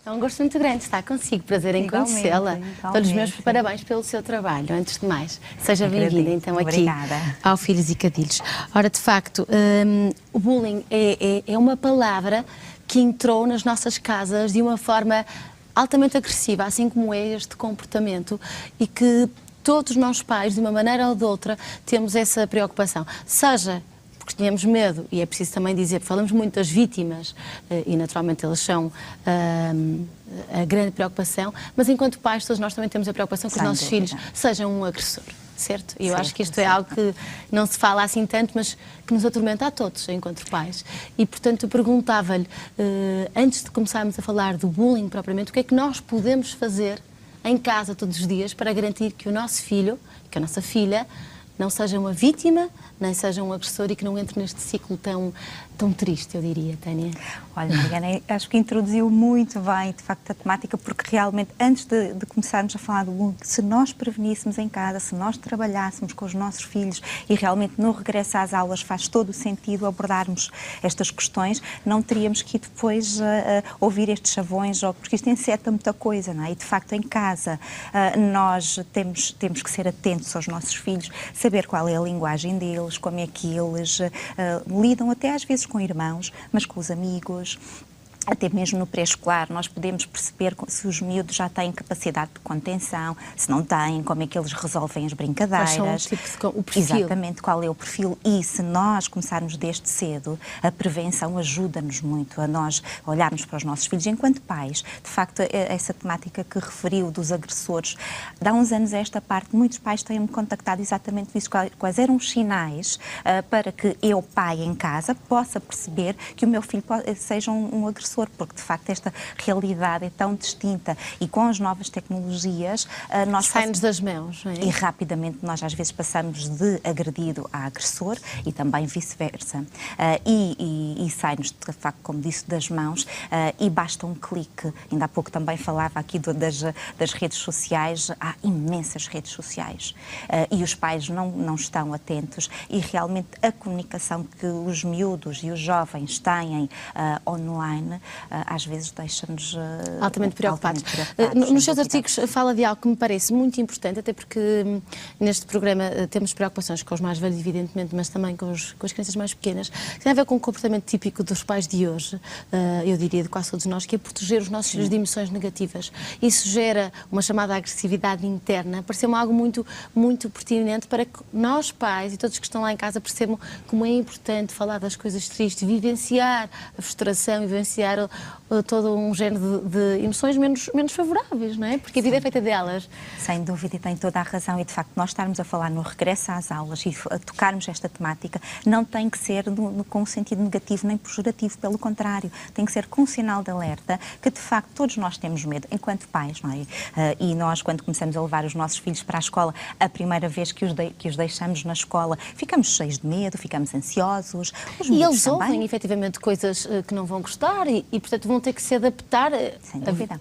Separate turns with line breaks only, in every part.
É um gosto muito grande estar consigo, prazer em conhecê-la. Todos os meus parabéns pelo seu trabalho, antes de mais. Seja bem-vinda, então, aqui ao Filhos e Cadilhos. Ora, de facto, o bullying é uma palavra que entrou nas nossas casas de uma forma altamente agressiva, assim como é este comportamento, e que todos nós pais, de uma maneira ou de outra, temos essa preocupação. Seja porque tínhamos medo, e é preciso também dizer, falamos muito das vítimas, e naturalmente elas são a grande preocupação, mas enquanto pais, todos nós também temos a preocupação que os nossos filhos sejam um agressor, certo? E eu acho que isto é algo que não se fala assim tanto, mas que nos atormenta a todos, enquanto pais. E, portanto, eu perguntava-lhe, antes de começarmos a falar do bullying propriamente, o que é que nós podemos fazer em casa todos os dias para garantir que o nosso filho, que a nossa filha, não seja uma vítima, nem seja um agressor e que não entre neste ciclo tão triste, eu diria, Tânia.
Olha, Mariana, acho que introduziu muito bem, de facto, a temática, porque realmente, antes de começarmos a falar do bullying, se nós preveníssemos em casa, se nós trabalhássemos com os nossos filhos e realmente no regresso às aulas faz todo o sentido abordarmos estas questões, não teríamos que ir depois ouvir estes chavões, porque isto enceta muita coisa, não é? E, de facto, em casa, nós temos que ser atentos aos nossos filhos, saber qual é a linguagem deles, como é que eles lidam, até às vezes com irmãos, mas com os amigos. Até mesmo no pré-escolar, nós podemos perceber se os miúdos já têm capacidade de contenção, se não têm, como é que eles resolvem as brincadeiras.
Quais são o perfil?
Exatamente, qual é o perfil. E se nós começarmos desde cedo, a prevenção ajuda-nos muito a nós olharmos para os nossos filhos. Enquanto pais, de facto, essa temática que referiu dos agressores, de há uns anos a esta parte, muitos pais têm-me contactado exatamente isso, quais eram os sinais para que eu, pai em casa, possa perceber que o meu filho seja um agressor, porque de facto esta realidade é tão distinta e com as novas tecnologias nós
sai-nos das mãos, não é?
E rapidamente nós às vezes passamos de agredido a agressor e também vice-versa, e sai-nos de facto, como disse, das mãos, e basta um clique. Ainda há pouco também falava aqui das redes sociais, há imensas redes sociais, e os pais não estão atentos, e realmente a comunicação que os miúdos e os jovens têm online às vezes deixa-nos
altamente preocupados. Nos seus artigos fala de algo que me parece muito importante, até porque neste programa temos preocupações com os mais velhos, evidentemente, mas também com as crianças mais pequenas, que tem a ver com o comportamento típico dos pais de hoje, eu diria de quase todos nós, que é proteger os nossos filhos de emoções negativas. Isso gera uma chamada agressividade interna. Pareceu-me algo muito, muito pertinente para que nós, pais, e todos que estão lá em casa, percebam como é importante falar das coisas tristes, vivenciar a frustração, vivenciar todo um género de emoções menos favoráveis, não é? Porque a vida é feita delas.
Sem dúvida, e tem toda a razão, e de facto nós estarmos a falar no regresso às aulas e a tocarmos esta temática não tem que ser com um sentido negativo nem pejorativo, pelo contrário, tem que ser com um sinal de alerta que de facto todos nós temos medo, enquanto pais, não é? E nós, quando começamos a levar os nossos filhos para a escola, a primeira vez que os deixamos na escola, ficamos cheios de medo, ficamos ansiosos.
E eles ouvem efetivamente coisas que não vão gostar e portanto vão ter que se adaptar
sem dúvida.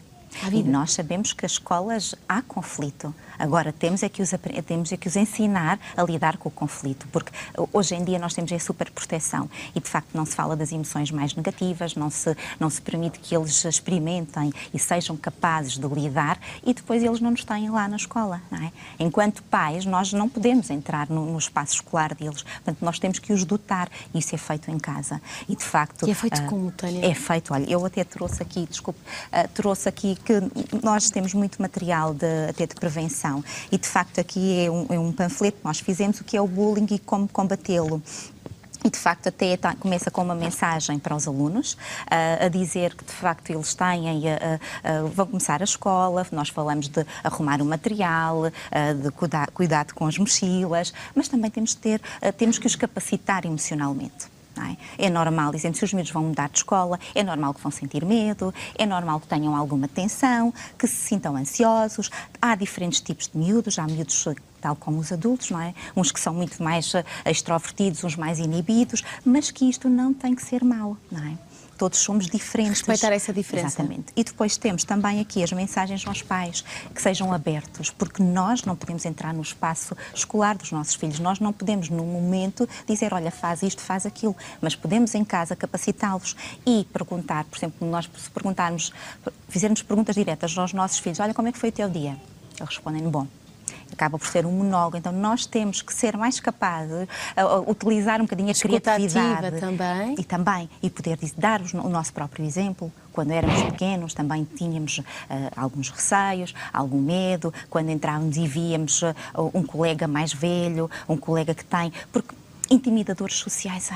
E nós sabemos que as escolas há conflito. Agora, temos é que os ensinar a lidar com o conflito, porque hoje em dia nós temos a superproteção e, de facto, não se fala das emoções mais negativas, não se permite que eles experimentem e sejam capazes de lidar e depois eles não nos têm lá na escola, não é? Enquanto pais, nós não podemos entrar no espaço escolar deles, portanto, nós temos que os dotar e isso é feito em casa. E, de facto...
E é feito como, Tânia?
É feito, olha, eu até trouxe aqui, trouxe aqui que nós temos muito material até de prevenção. E, de facto, aqui é um panfleto que nós fizemos, o que é o bullying e como combatê-lo. E, de facto, até começa com uma mensagem para os alunos, a dizer que, de facto, eles vão começar a escola, nós falamos de arrumar o material, de cuidado com as mochilas, mas também temos que os capacitar emocionalmente. É normal, dizemos, se os miúdos vão mudar de escola, é normal que vão sentir medo, é normal que tenham alguma tensão, que se sintam ansiosos. Há diferentes tipos de miúdos, há miúdos tal como os adultos, não é? Uns que são muito mais extrovertidos, uns mais inibidos, mas que isto não tem que ser mau, não é? todos somos diferentes.
Respeitar essa diferença.
Exatamente. E depois temos também aqui as mensagens aos pais, que sejam abertos, porque nós não podemos entrar no espaço escolar dos nossos filhos, nós não podemos, num momento, dizer, olha, faz isto, faz aquilo, mas podemos em casa capacitá-los e perguntar, por exemplo, nós se perguntarmos, fizermos perguntas diretas aos nossos filhos, olha, como é que foi o teu dia? Eles respondem, bom. Acaba por ser um monólogo, então nós temos que ser mais capazes, utilizar um bocadinho a criatividade
também.
E poder dar o nosso próprio exemplo. Quando éramos pequenos também tínhamos alguns receios, algum medo, quando entrávamos e víamos um colega mais velho, um colega que tem, porque intimidadores sociais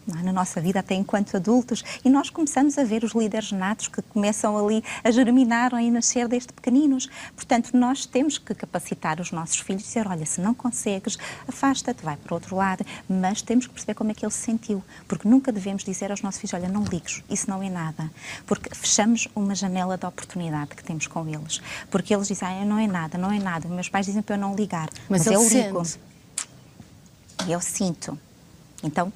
na nossa vida, até enquanto adultos, e nós começamos a ver os líderes natos que começam ali a germinar e nascer desde pequeninos. Portanto, nós temos que capacitar os nossos filhos e dizer, olha, se não consegues, afasta-te, vai para o outro lado, mas temos que perceber como é que ele se sentiu, porque nunca devemos dizer aos nossos filhos, olha, não ligues, isso não é nada, porque fechamos uma janela de oportunidade que temos com eles, porque eles dizem, não é nada, não é nada, meus pais dizem para eu não ligar, mas eu ligo. E eu sinto. Então,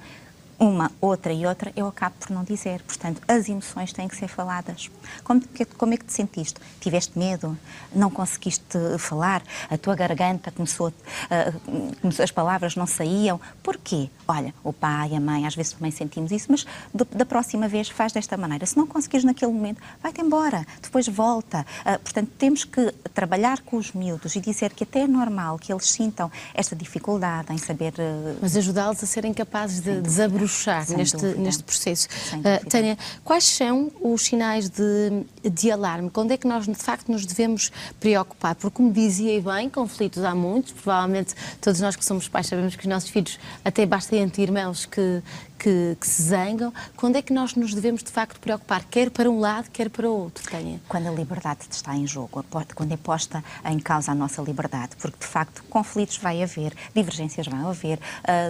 uma, outra e outra, eu acabo por não dizer. Portanto, as emoções têm que ser faladas. Como é que te sentiste? Tiveste medo? Não conseguiste falar? A tua garganta começou, as palavras não saíam? Porquê? Olha, o pai, a mãe, às vezes também sentimos isso, mas da próxima vez faz desta maneira. Se não conseguires naquele momento, vai-te embora, depois volta. Portanto, temos que trabalhar com os miúdos e dizer que até é normal que eles sintam esta dificuldade em saber...
Mas ajudá-los a serem capazes de desabrochar neste processo. Tânia, quais são os sinais de alarme? Quando é que nós, de facto, nos devemos preocupar? Porque, como dizia bem, conflitos há muitos. Provavelmente todos nós que somos pais sabemos que os nossos filhos até basta entre irmãos que se zangam. Quando é que nós nos devemos, de facto, preocupar? Quer para um lado, quer para o outro, Tânia?
Quando a liberdade está em jogo, quando é posta em causa a nossa liberdade, porque, de facto, conflitos vai haver, divergências vão haver,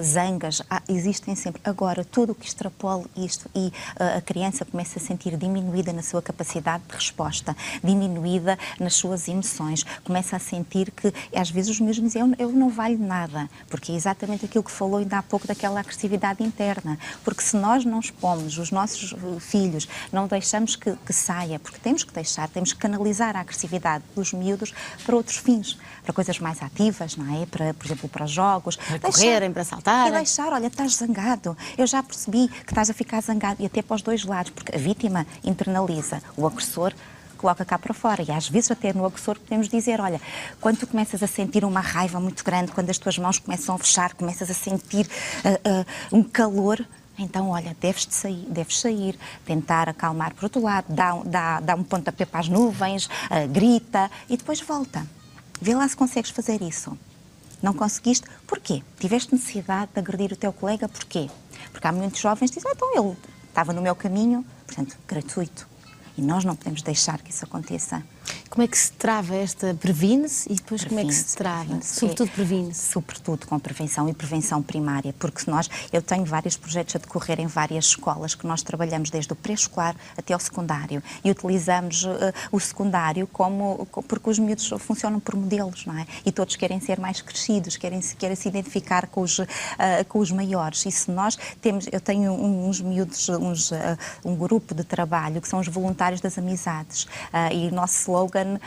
zangas existem sempre. Agora, tudo o que extrapole isto e a criança começa a sentir diminuída na sua capacidade de resposta, diminuída nas suas emoções, começa a sentir que, às vezes, os meus dizem, eu não valho nada, porque é exatamente aquilo que falou ainda há pouco daquela agressividade interna. Porque se nós não expomos os nossos filhos, não deixamos que saia, porque temos que deixar, temos que canalizar a agressividade dos miúdos para outros fins, para coisas mais ativas, não é? Por exemplo, para jogos.
Para correrem, para saltarem.
E deixar, olha, estás zangado, eu já percebi que estás a ficar zangado, e até para os dois lados, porque a vítima internaliza, o agressor coloca cá para fora. E às vezes até no agressor podemos dizer, olha, quando tu começas a sentir uma raiva muito grande, quando as tuas mãos começam a fechar, começas a sentir um calor, então, olha, deves sair, tentar acalmar por outro lado, dá um pontapé para as nuvens, grita e depois volta. Vê lá se consegues fazer isso. Não conseguiste? Porquê? Tiveste necessidade de agredir o teu colega? Porquê? Porque há muitos jovens que dizem, então ele estava no meu caminho, portanto, gratuito. E nós não podemos deixar que isso aconteça.
Como é que se trava esta? Previne-se e depois como é que se trava? Sobretudo previne-se.
Sobretudo com prevenção e prevenção primária, porque eu tenho vários projetos a decorrer em várias escolas que nós trabalhamos desde o pré-escolar até ao secundário e utilizamos o secundário porque os miúdos funcionam por modelos, não é? E todos querem ser mais crescidos, querem se identificar com os maiores. E se eu tenho uns miúdos, um grupo de trabalho que são os voluntários das amizades e o nosso slogan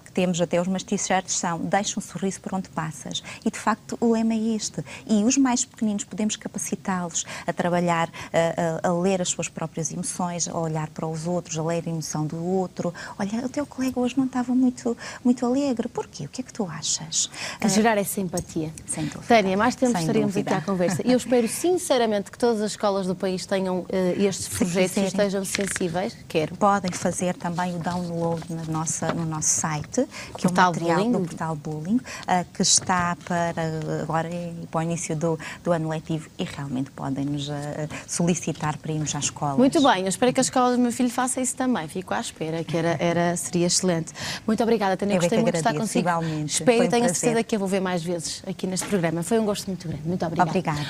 que temos até os meus t-shirts são deixa um sorriso por onde passas. E, de facto, o lema é este. E os mais pequeninos podemos capacitá-los a trabalhar, a ler as suas próprias emoções, a olhar para os outros, a ler a emoção do outro. Olha, o teu colega hoje não estava muito alegre. Porquê? O que é que tu achas?
A gerar essa empatia.
Sem dúvida.
Tânia, mais tempo estaríamos aqui à conversa. E eu espero, sinceramente, que todas as escolas do país tenham estes projetos e estejam sensíveis. Quero.
Podem fazer também o download no nosso site, que é o material do Portal Bullying, que está agora para o início do ano letivo e realmente podem nos solicitar para irmos às escolas.
Muito bem, eu espero que a escola do meu filho faça isso também. Fico à espera, que seria excelente. Muito obrigada, Tânia. Gostei muito de estar consigo.
Igualmente.
Espero e tenho certeza que eu vou ver mais vezes aqui neste programa. Foi um gosto muito grande. Muito obrigada.
Obrigada.